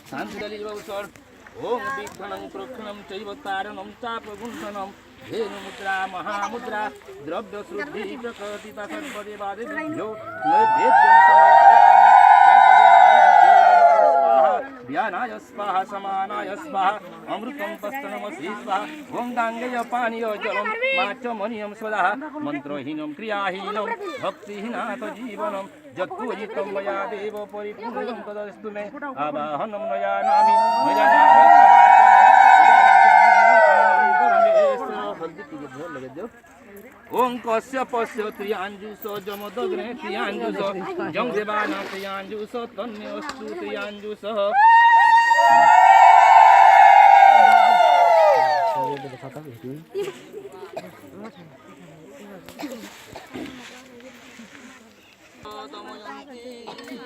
शांतिदलिवसर ओम विघ्नं कृष्णं चैव तारणं चापगुण्ठनं धेनुमुद्रा महामुद्रा द्रव्य शुद्धि प्रकृतिता सर्वदेवादिभ्यो नैवेद्यं समर्पयामि व्यानाय स्वाहा समानाय स्वाहा अमृतं पस्तनमसि स्वाहा ओं गाङ्गेय पानीय जलं माचमनीयं स्वदाः मन्त्रहीनं क्रियाहीनं भक्तिहीनाथ जीवनं यत्पूजितं मया देव परिपूर्णं तदस्तु मे आवाहनं मया नामि ओं कश्यपस्य त्रियांजुष जमदग्ने त्रियांजुष जं देवानां त्रियांजुष तन्मेऽस्तु त्रियांजुषः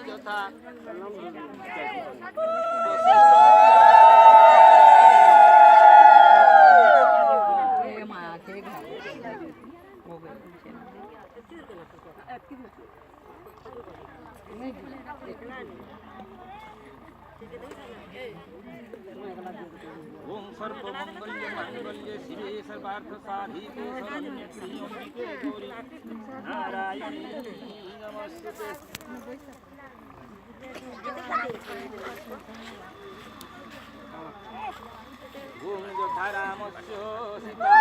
यथा ओम सर्वमंगल्य मंगल्य शिवे सर्वार्थ साधिके शरण्ये त्र्यंबके गौरी नारायणी नमस्ते ओम जठारामस्य सीता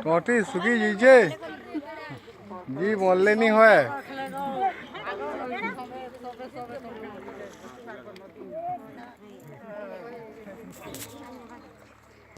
टोटी सुखी जी जे जी बोलले नहीं हुआ